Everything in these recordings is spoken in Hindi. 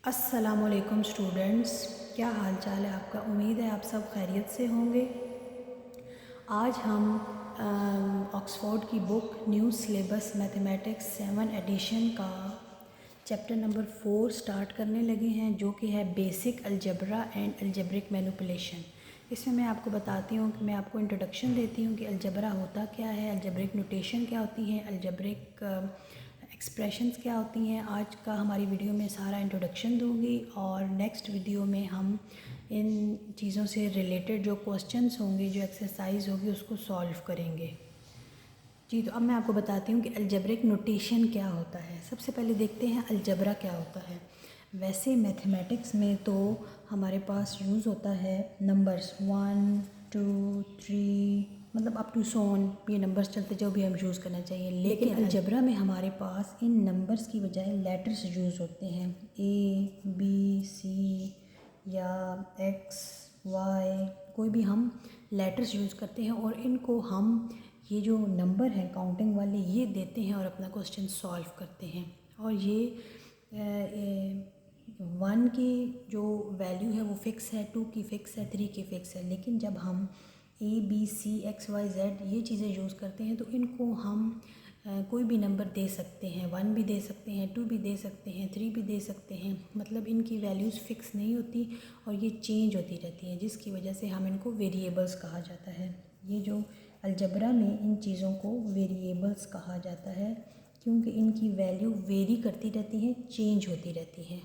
अस्सलामुअलैकुम स्टूडेंट्स, क्या हाल चाल है आपका। उम्मीद है आप सब खैरियत से होंगे। आज हम ऑक्सफोर्ड की book new syllabus mathematics 7 edition का चैप्टर नंबर 4 स्टार्ट करने लगे हैं, जो कि है basic algebra and algebraic manipulation. इसमें मैं आपको बताती हूँ कि मैं आपको इंट्रोडक्शन देती हूँ कि अलजबरा होता क्या है, अलजेब्रिक नोटेशन क्या होती है, अलजेब्रिक एक्सप्रेशंस क्या होती हैं। आज का हमारी वीडियो में सारा इंट्रोडक्शन दूंगी और नेक्स्ट वीडियो में हम इन चीज़ों से रिलेटेड जो क्वेश्चंस होंगे, जो एक्सरसाइज होगी, उसको सॉल्व करेंगे। जी, तो अब मैं आपको बताती हूँ कि अलजेब्रिक नोटेशन क्या होता है। सबसे पहले देखते हैं अलजबरा क्या होता है। वैसे मैथमेटिक्स में तो हमारे पास यूज़ होता है नंबर्स 1 2 3, मतलब अप टू सोन, ये नंबर्स चलते जो भी हम यूज़ करना चाहिए। लेकिन अलजबरा में हमारे पास इन नंबर्स की बजाय लेटर्स यूज़ होते हैं, A B C या X Y, कोई भी हम लेटर्स यूज़ करते हैं और इनको हम ये जो नंबर हैं काउंटिंग वाले ये देते हैं और अपना क्वेश्चन सॉल्व करते हैं। और ये 1 की जो वैल्यू है वो फ़िक्स है, 2 की फ़िक्स है, 3 की फ़िक्स है। लेकिन जब हम ABCXYZ ये चीज़ें यूज़ करते हैं तो इनको हम कोई भी नंबर दे सकते हैं, 1 भी दे सकते हैं, 2 भी दे सकते हैं, 3 भी दे सकते हैं। मतलब इनकी वैल्यूज़ फ़िक्स नहीं होती और ये चेंज होती रहती हैं, जिसकी वजह से हम इनको वेरिएबल्स कहा जाता है। ये जो अलजबरा में इन चीज़ों को वेरिएबल्स कहा जाता है, क्योंकि इनकी वैल्यू वेरी करती रहती हैं, चेंज होती रहती हैं।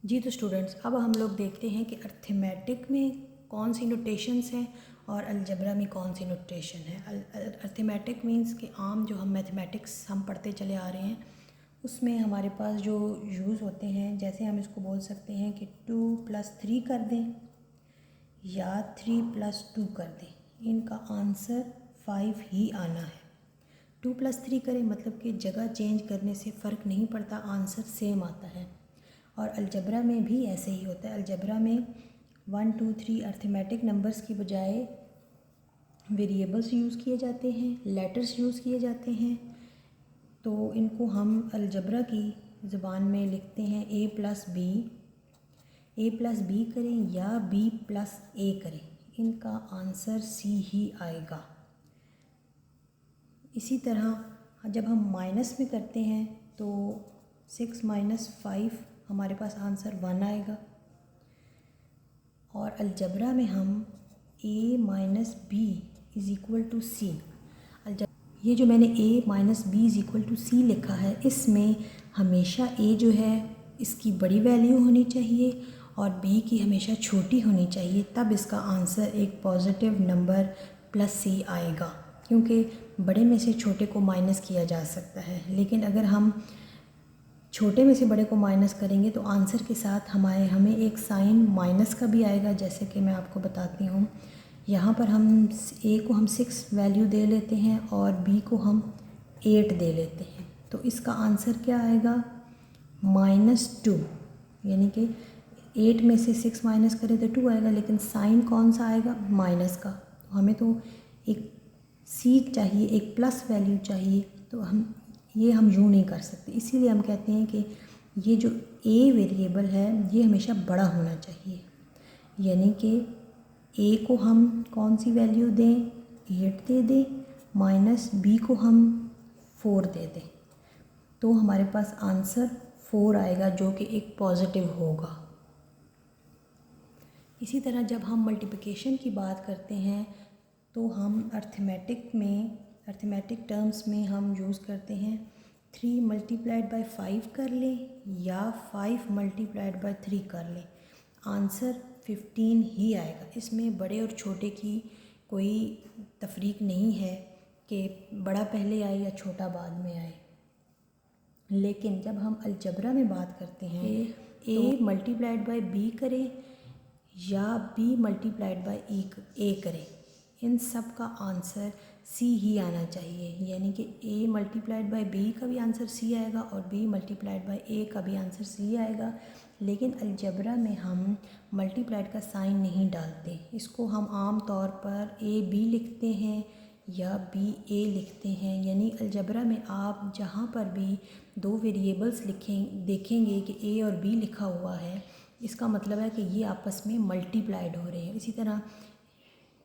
जी, तो स्टूडेंट्स अब हम लोग देखते हैं कि अर्थमेटिक में कौन सी नोटेशंस हैं और अलजबरा में कौन सी नोटेशन है। अर्थमेटिक मींस कि आम जो हम मैथमेटिक्स हम पढ़ते चले आ रहे हैं उसमें हमारे पास जो यूज़ होते हैं, जैसे हम इसको बोल सकते हैं कि 2 + 3 कर दें या 3 + 2 कर दें। इनका आंसर 5 ही आना है। 2 + 3 करें मतलब कि जगह चेंज करने से फ़र्क नहीं पड़ता, आंसर सेम आता है। और अलजबरा में भी ऐसे ही होता है। अलजबरा में 1 2 3 अर्थमेटिक नंबर्स की बजाय वेरिएबल्स यूज़ किए जाते हैं, लेटर्स यूज़ किए जाते हैं। तो इनको हम अलजबरा की ज़बान में लिखते हैं A+B करें या B+A करें, इनका आंसर C ही आएगा। इसी तरह जब हम माइनस में करते हैं तो 6 - 5 हमारे पास आंसर 1 आएगा। और अलजबरा में हम A - B = C, ये जो मैंने A - B = C लिखा है, इसमें हमेशा A जो है इसकी बड़ी वैल्यू होनी चाहिए और B की हमेशा छोटी होनी चाहिए, तब इसका आंसर एक पॉजिटिव नंबर +C आएगा। क्योंकि बड़े में से छोटे को माइनस किया जा सकता है, लेकिन अगर हम छोटे में से बड़े को माइनस करेंगे तो आंसर के साथ हमें एक साइन माइनस का भी आएगा। जैसे कि मैं आपको बताती हूँ, यहाँ पर हम A को हम 6 वैल्यू दे लेते हैं और B को हम 8 दे लेते हैं, तो इसका आंसर क्या आएगा -2। यानी कि 8 में से 6 माइनस करें तो 2 आएगा, लेकिन साइन कौन सा आएगा, माइनस का। तो हमें तो एक C चाहिए, एक प्लस वैल्यू चाहिए, तो हम यूँ नहीं कर सकते। इसीलिए हम कहते हैं कि ये जो A वेरिएबल है ये हमेशा बड़ा होना चाहिए। यानी कि A को हम कौन सी वैल्यू दें, 8 दे दें, -B को हम 4 दे दें, तो हमारे पास आंसर 4 आएगा, जो कि एक पॉजिटिव होगा। इसी तरह जब हम मल्टीप्लिकेशन की बात करते हैं तो हम अर्थमेटिक टर्म्स में हम यूज़ करते हैं 3 × 5 कर लें या 5 × 3 कर लें, आंसर 15 ही आएगा। इसमें बड़े और छोटे की कोई तफरीक नहीं है कि बड़ा पहले आए या छोटा बाद में आए। लेकिन जब हम अलजबरा में बात करते हैं A × B करें या B × A करें, इन सब का आंसर C ही आना चाहिए। यानी कि A × B का भी आंसर C आएगा और B × A का भी आंसर C आएगा। लेकिन अलजबरा में हम मल्टीप्लाइड का साइन नहीं डालते, इसको हम आम तौर पर AB लिखते हैं या बी ए लिखते हैं, यानी अलजबरा में आप जहाँ पर भी दो वेरिएबल्स देखेंगे कि ए और बी लिखा हुआ है, इसका मतलब है कि ये आपस में मल्टीप्लाइड हो रहे हैं। इसी तरह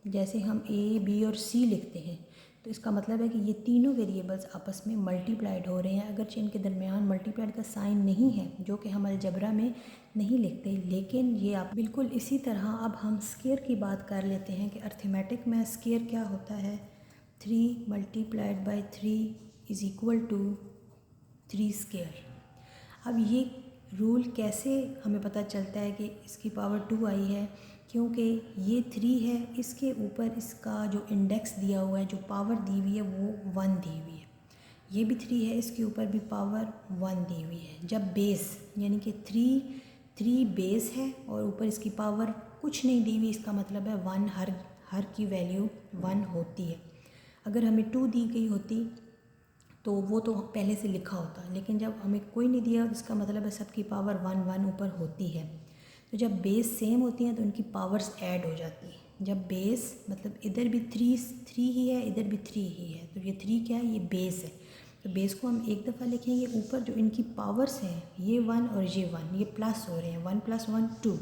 जैसे हम ए बी और सी लिखते हैं तो इसका मतलब है कि ये तीनों वेरिएबल्स आपस में मल्टीप्लाइड हो रहे हैं, अगरचे इनके दरमियान मल्टीप्लाइड का साइन नहीं है, जो कि हम अलजबरा में नहीं लिखते, लेकिन ये आप बिल्कुल इसी तरह अब हम स्केयर की बात कर लेते हैं कि अर्थमेटिक में स्केयर क्या होता है। 3 multiplied by 3 is equal to 3 square. अब ये रूल कैसे हमें पता चलता है कि इसकी पावर 2 आई है, क्योंकि ये 3 है, इसके ऊपर इसका जो इंडेक्स दिया हुआ है, जो पावर दी हुई है वो 1 दी हुई है। ये भी 3 है, इसके ऊपर भी पावर 1 दी हुई है। जब बेस यानी कि 3 बेस है और ऊपर इसकी पावर कुछ नहीं दी हुई, इसका मतलब है 1 हर की वैल्यू 1 होती है। अगर हमें 2 दी गई होती तो वो तो पहले से लिखा होता, लेकिन जब हमें कोई नहीं दिया तो इसका मतलब है सबकी पावर 1 ऊपर होती है। तो जब बेस सेम होती हैं तो उनकी पावर्स ऐड हो जाती हैं। जब बेस मतलब इधर भी 3 ही है, इधर भी 3 ही है, तो ये 3 क्या है, ये बेस है। तो बेस को हम एक दफ़ा लिखेंगे, ऊपर जो इनकी पावर्स हैं ये 1 और ये 1, ये प्लस हो रहे हैं, 1 + 1 2।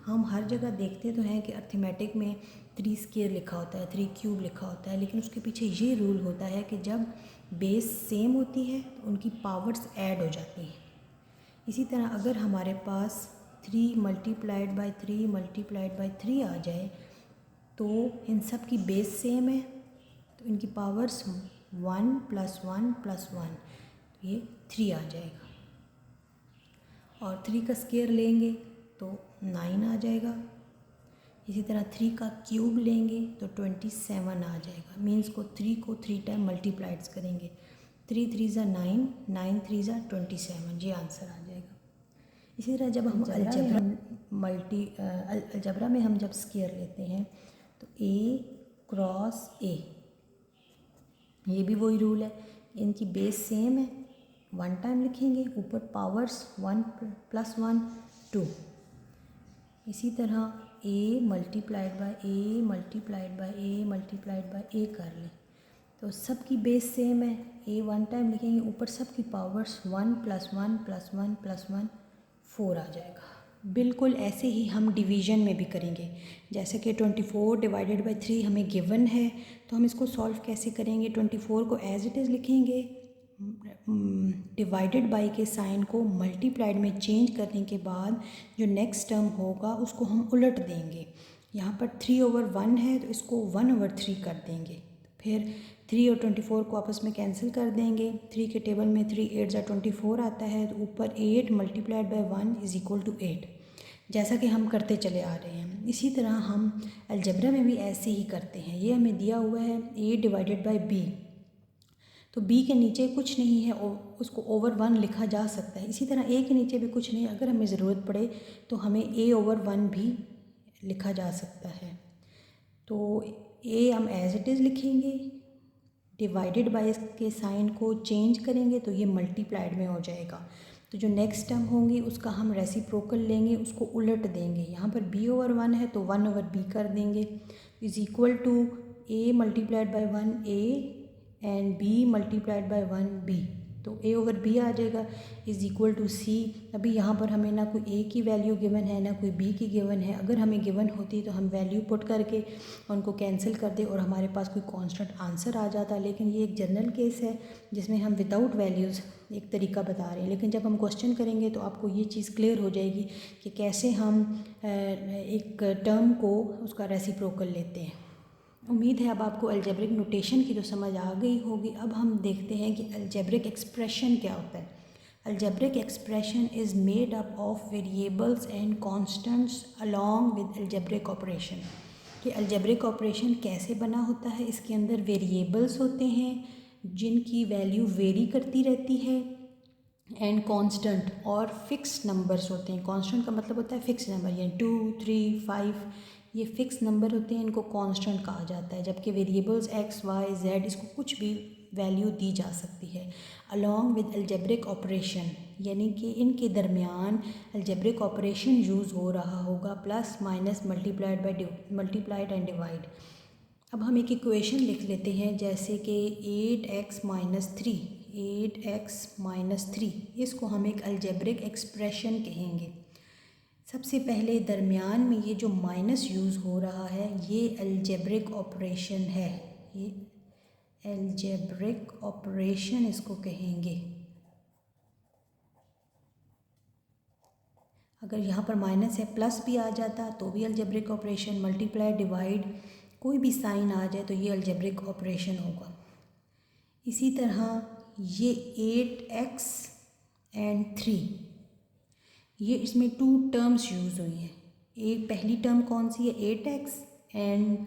हम हर जगह देखते तो हैं कि अर्थमेटिक में 3 स्क्वायर लिखा होता है, 3 क्यूब लिखा होता है, लेकिन उसके पीछे ये रूल होता है कि जब बेस सेम होती है तो उनकी पावर्स ऐड हो जाती हैं। इसी तरह अगर हमारे पास 3 मल्टीप्लाइड बाई 3 आ जाए तो इन सब की बेस सेम है, तो इनकी पावर्स 1 + 1 + 1, ये 3 आ जाएगा। और 3 का स्क्वायर लेंगे तो 9 आ जाएगा। इसी तरह 3 का क्यूब लेंगे तो 27 आ जाएगा। मीन्स को 3 को 3 टाइम मल्टीप्लाइड्स करेंगे, 3 3 ज़ा 9, 9 3 ज़ा 27, ये आंसर आ जाएगा। इसी तरह जब हम अलजबरा में हम जब स्क्वायर लेते हैं तो A क्रॉस A, ये भी वही रूल है, इनकी बेस सेम है, 1 टाइम लिखेंगे, ऊपर पावर्स 1 + 1 2। इसी तरह A multiplied bye A multiplied bye A multiplied bye A कर लें तो सबकी बेस सेम है, A 1 टाइम लिखेंगे, ऊपर सबकी पावर्स 1 + 1 + 1 + 1 4 आ जाएगा। बिल्कुल ऐसे ही हम डिवीज़न में भी करेंगे। जैसे कि 24 डिवाइडेड बाय 3 हमें गिवन है, तो हम इसको सॉल्व कैसे करेंगे। 24 को एज इट इज़ लिखेंगे, डिवाइडेड बाई के साइन को मल्टीप्लाइड में चेंज करने के बाद जो नेक्स्ट टर्म होगा उसको हम उलट देंगे। यहाँ पर 3/1 है तो इसको 1/3 कर देंगे। फिर 3 और 24 को आपस में कैंसिल कर देंगे। 3 के टेबल में 3 8 ज़ा 24 आता है, तो ऊपर 8 multiplied by 1 is equal to 8, जैसा कि हम करते चले आ रहे हैं। इसी तरह हम अलजबरा में भी ऐसे ही करते हैं। ये हमें दिया हुआ है A डिवाइडेड बाई B, तो B के नीचे कुछ नहीं है, उसको over 1 लिखा जा सकता है। इसी तरह A के नीचे भी कुछ नहीं है, अगर हमें ज़रूरत पड़े तो हमें A/1 भी लिखा जा सकता है। तो A हम एज इट इज़ लिखेंगे, डिवाइडेड बाय के साइन को चेंज करेंगे तो ये मल्टीप्लाइड में हो जाएगा। तो जो नेक्स्ट टर्म होंगी उसका हम रेसिप्रोकल लेंगे, उसको उलट देंगे। यहाँ पर B/1 है तो 1/B कर देंगे, is equal to A multiplied by 1 A and B multiplied by 1 B, तो A/B आ जाएगा, इज़ इक्वल टू C। अभी यहाँ पर हमें ना कोई A की वैल्यू गिवन है ना कोई B की गिवन है। अगर हमें गिवन होती तो हम वैल्यू पुट करके उनको कैंसिल कर दे और हमारे पास कोई कांस्टेंट आंसर आ जाता, लेकिन ये एक जनरल केस है जिसमें हम विदाउट वैल्यूज़ एक तरीका बता रहे हैं। लेकिन जब हम क्वेश्चन करेंगे तो आपको ये चीज़ क्लियर हो जाएगी कि कैसे हम एक टर्म को उसका रेसिप्रोकल लेते हैं। उम्मीद है अब आपको अलजेब्रिक नोटेशन की तो समझ आ गई होगी। अब हम देखते हैं कि अलजेब्रिक एक्सप्रेशन क्या होता है। Algebraic expression is made up of variables and constants along with algebraic operation. कि अलजेब्रिक ऑपरेशन कैसे बना होता है, इसके अंदर वेरिएबल्स होते हैं जिनकी वैल्यू वेरी करती रहती है, एंड कांस्टेंट और फिक्स नंबर्स होते हैं। कांस्टेंट का मतलब होता है फिक्स नंबर, यानी 2 3 5 ये फिक्स नंबर होते हैं, इनको कांस्टेंट कहा जाता है। जबकि वेरिएबल्स x y z इसको कुछ भी वैल्यू दी जा सकती है। अलॉन्ग विद अलजेब्रिक ऑपरेशन, यानी कि इनके दरमियान अलजेब्रिक ऑपरेशन यूज़ हो रहा होगा, plus minus multiplied and divide. अब हम एक इक्वेशन लिख लेते हैं, जैसे कि 8x माइनस थ्री, इसको हम एक अलजेब्रिक एक्सप्रेशन कहेंगे। सबसे पहले दरमियान में ये जो माइनस यूज़ हो रहा है ये अलजेब्रिक ऑपरेशन है, ये अलजेब्रिक ऑपरेशन इसको कहेंगे। अगर यहाँ पर माइनस है प्लस भी आ जाता तो भी अलजेब्रिक ऑपरेशन, मल्टीप्लाई डिवाइड कोई भी साइन आ जाए तो ये अलजेब्रिक ऑपरेशन होगा। इसी तरह ये 8x एंड 3, ये इसमें 2 टर्म्स यूज़ हुई हैं। एक पहली टर्म कौन सी है, 8x एंड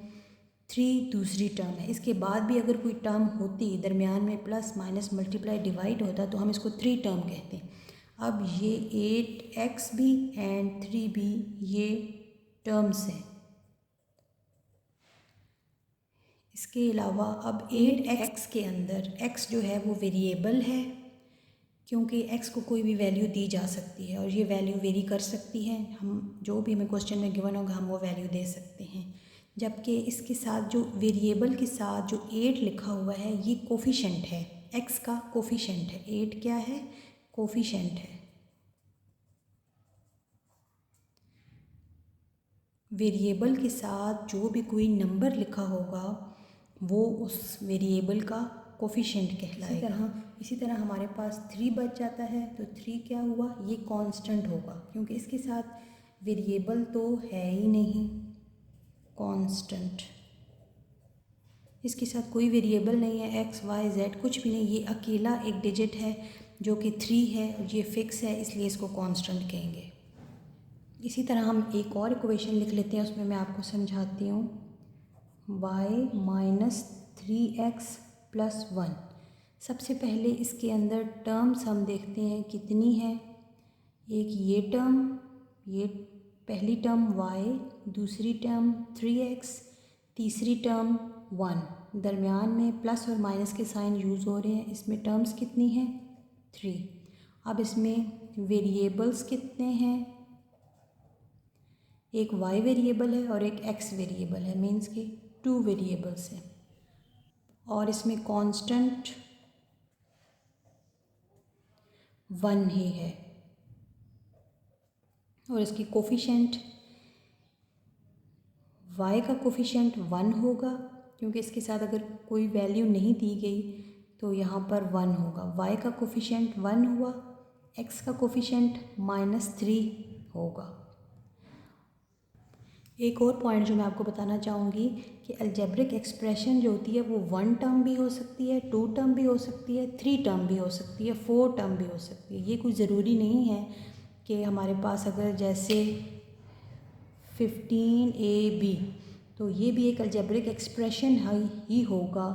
3 दूसरी टर्म है। इसके बाद भी अगर कोई टर्म होती दरमियान में प्लस माइनस मल्टीप्लाई डिवाइड होता तो हम इसको 3 टर्म कहते हैं। अब ये 8x भी एंड 3 भी ये टर्म्स हैं। इसके अलावा अब 8x के अंदर x जो है वो वेरिएबल है, क्योंकि x को कोई भी वैल्यू दी जा सकती है और ये वैल्यू वेरी कर सकती है। हम जो भी हमें क्वेश्चन में गिवन होगा हम वो वैल्यू दे सकते हैं। जबकि इसके साथ जो वेरिएबल के साथ जो 8 लिखा हुआ है ये कोफिशेंट है, x का कोफिशेंट है। 8 क्या है, कोफिशेंट है। वेरिएबल के साथ जो भी कोई नंबर लिखा होगा वो उस वेरिएबल का कोफिशेंट कहलाएगा। इसी तरह हमारे पास 3 बच जाता है तो 3 क्या हुआ, ये कांस्टेंट होगा, क्योंकि इसके साथ वेरिएबल तो है ही नहीं, कांस्टेंट। इसके साथ कोई वेरिएबल नहीं है, x y z कुछ भी नहीं, ये अकेला एक डिजिट है जो कि 3 है और ये फिक्स है, इसलिए इसको कांस्टेंट कहेंगे। इसी तरह हम एक और इक्वेशन लिख लेते हैं, उसमें मैं आपको समझाती हूँ। y minus 3x plus 1। सबसे पहले इसके अंदर टर्म्स हम देखते हैं कितनी है। एक ये टर्म, ये पहली टर्म y, दूसरी टर्म 3x, तीसरी टर्म 1। दरमियान में प्लस और माइनस के साइन यूज़ हो रहे हैं। इसमें टर्म्स कितनी हैं, 3। अब इसमें वेरिएबल्स कितने हैं, एक y वेरिएबल है और एक x वेरिएबल है, मीन्स के 2 वेरिएबल्स हैं। और इसमें कांस्टेंट 1 ही है और इसकी कोफिशेंट y का कोफिशेंट 1 होगा, क्योंकि इसके साथ अगर कोई वैल्यू नहीं दी गई तो यहाँ पर 1 होगा। y का कोफिशेंट 1 हुआ, x का कोफिशेंट -3 होगा। एक और पॉइंट जो मैं आपको बताना चाहूँगी कि अलजेब्रिक एक्सप्रेशन जो होती है वो 1 टर्म भी हो सकती है, 2 टर्म भी हो सकती है, 3 टर्म भी हो सकती है, 4 टर्म भी हो सकती है। ये कोई ज़रूरी नहीं है कि हमारे पास अगर जैसे 15ab तो ये भी एक अलजेब्रिक एक्सप्रेशन ही होगा,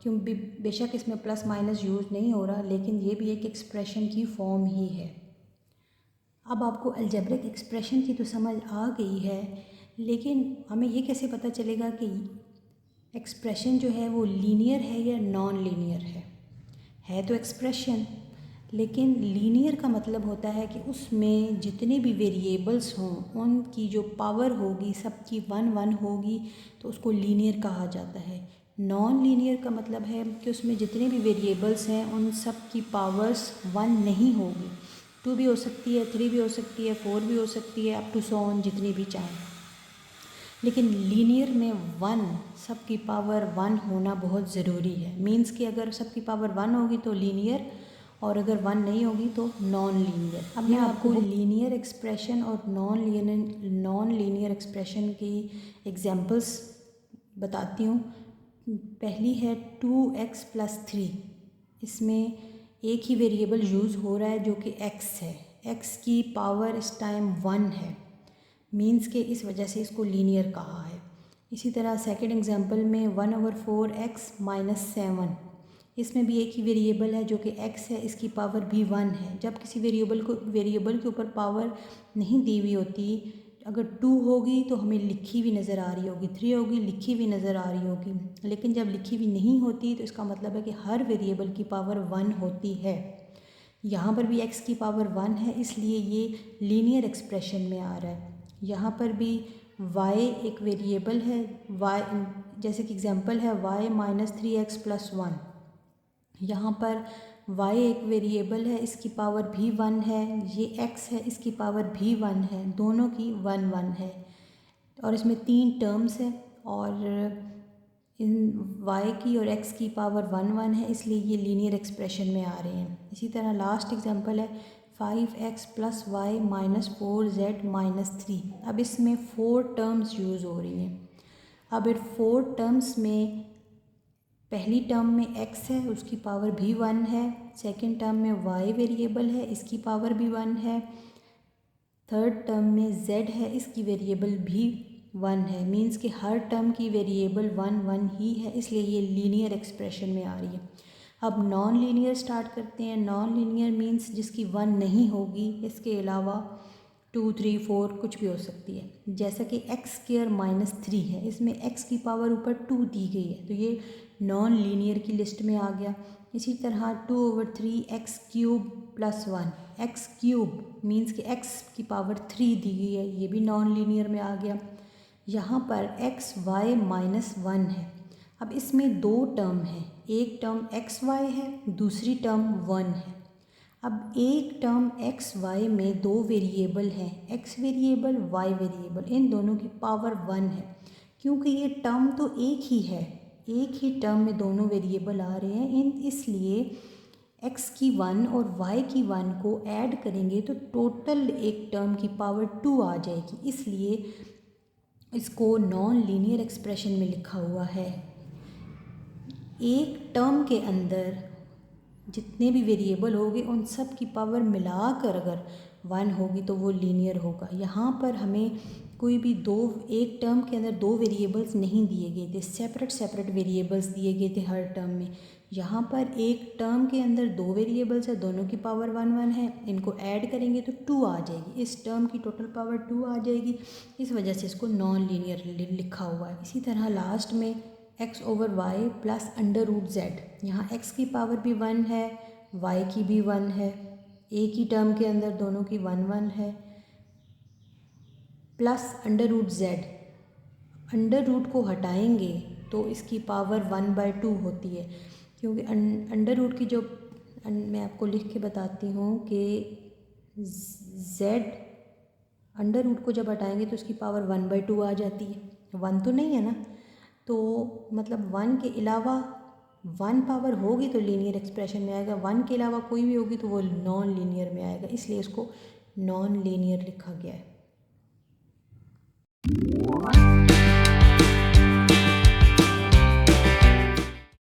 क्योंकि बेशक इसमें प्लस माइनस यूज़ नहीं हो रहा, लेकिन ये भी एक एक्सप्रेशन की फॉर्म ही है। अब आपको अलजेब्रिक एक्सप्रेशन की तो समझ आ गई है, लेकिन हमें ये कैसे पता चलेगा कि एक्सप्रेशन जो है वो लीनियर है या नॉन लीनियर है तो एक्सप्रेशन, लेकिन लीनियर का मतलब होता है कि उसमें जितने भी वेरिएबल्स हों उनकी जो पावर होगी सबकी 1 होगी, तो उसको लीनियर कहा जाता है। नॉन लीनियर का मतलब है कि उसमें जितने भी वेरिएबल्स हैं उन सब की पावर्स 1 नहीं होगी। 2 भी हो सकती है, 3 भी हो सकती है, 4 भी हो सकती है, अप टू सो ऑन, जितनी भी चाहें। लेकिन लीनियर में 1 सबकी पावर 1 होना बहुत ज़रूरी है। मीन्स कि अगर सबकी पावर 1 होगी तो लीनियर, और अगर 1 नहीं होगी तो नॉन लीनियर। अब मैं आपको लीनियर एक्सप्रेशन और नॉन लीनियर एक्सप्रेशन की एग्जांपल्स बताती हूँ। पहली है 2x प्लस 3। इसमें एक ही वेरिएबल यूज़ हो रहा है जो कि x है, x की पावर इस टाइम 1 है, मीन्स के इस वजह से इसको लीनियर कहा है। इसी तरह सेकंड एग्जांपल में 1/4x माइनस 7। इसमें भी एक ही वेरिएबल है जो कि x है, इसकी पावर भी 1 है। जब किसी वेरिएबल के ऊपर पावर नहीं दी हुई होती, अगर 2 होगी तो हमें लिखी हुई नज़र आ रही होगी, 3 होगी लिखी हुई नज़र आ रही होगी, लेकिन जब लिखी हुई नहीं होती तो इसका मतलब है कि हर वेरिएबल की पावर 1 होती है। यहाँ पर भी x की पावर 1 है, इसलिए ये लीनियर एक्सप्रेशन में आ रहा है। यहाँ पर भी y एक वेरिएबल है, y जैसे कि एग्जांपल है y माइनस 3x प्लस 1। यहाँ पर y एक वेरिएबल है, इसकी पावर भी 1 है, ये x है, इसकी पावर भी 1 है, दोनों की 1 1 है और इसमें 3 टर्म्स हैं और इन y की और x की पावर 1 1 है, इसलिए ये लीनियर एक्सप्रेशन में आ रहे हैं। इसी तरह लास्ट एग्जांपल है 5x plus Y minus 4z minus 3। अब इसमें 4 टर्म्स यूज़ हो रही हैं। अब इन 4 टर्म्स में पहली टर्म में x है, उसकी पावर भी 1 है, सेकंड टर्म में y वेरिएबल है, इसकी पावर भी 1 है, थर्ड टर्म में z है, इसकी वेरिएबल भी 1 है। मींस कि हर टर्म की वेरिएबल 1 1 ही है, इसलिए ये लीनियर एक्सप्रेशन में आ रही है। अब नॉन लीनियर स्टार्ट करते हैं। नॉन लीनियर मींस जिसकी 1 नहीं होगी, इसके अलावा 2 3 4 कुछ भी हो सकती है। जैसा कि एक्स स्क्वायर माइनस 3 है, इसमें x की पावर ऊपर 2 दी गई है, तो ये नॉन लीनियर की लिस्ट में आ गया। इसी तरह 2/3 x cube plus 1, x cube means कि x की पावर 3 दी गई है, ये भी नॉन लीनियर में आ गया। यहाँ पर एक्स वाई माइनस 1 है। अब इसमें 2 टर्म हैं, एक टर्म एक्स वाई है, दूसरी टर्म 1 है। अब एक टर्म एक्स वाई में 2 वेरिएबल हैं, एक्स वेरिएबल वाई वेरिएबल, इन दोनों की पावर 1 है। क्योंकि ये टर्म तो एक ही है, एक ही टर्म में दोनों वेरिएबल आ रहे हैं, इसलिए x की 1 और y की 1 को ऐड करेंगे तो टोटल एक टर्म की पावर 2 आ जाएगी, इसलिए इसको नॉन लीनियर एक्सप्रेशन में लिखा हुआ है। एक टर्म के अंदर जितने भी वेरिएबल होंगे उन सब की पावर मिलाकर अगर 1 होगी तो वो लीनियर होगा। यहाँ पर हमें कोई भी एक टर्म के अंदर 2 वेरिएबल्स नहीं दिए गए थे, सेपरेट वेरिएबल्स दिए गए थे हर टर्म में। यहाँ पर एक टर्म के अंदर 2 वेरिएबल्स है, दोनों की पावर 1 1 है, इनको ऐड करेंगे तो 2 आ जाएगी, इस टर्म की टोटल पावर 2 आ जाएगी, इस वजह से इसको नॉन लीनियर लिखा हुआ है। इसी तरह लास्ट में x/y plus under root z, यहाँ x की पावर भी 1 है, y की भी 1 है, एक ही टर्म के अंदर दोनों की 1 1 है, plus under root z। Under root को हटाएंगे तो इसकी पावर 1/2 होती है, क्योंकि अंडर रूट की जो मैं आपको लिख के बताती हूँ कि z अंडर रूट को जब हटाएंगे तो उसकी पावर 1/2 आ जाती है। 1 तो नहीं है ना, तो मतलब 1 के अलावा 1 पावर होगी तो लीनियर एक्सप्रेशन में आएगा, 1 के अलावा कोई भी होगी तो वो नॉन लीनियर में आएगा, इसलिए इसको नॉन लीनियर लिखा गया है।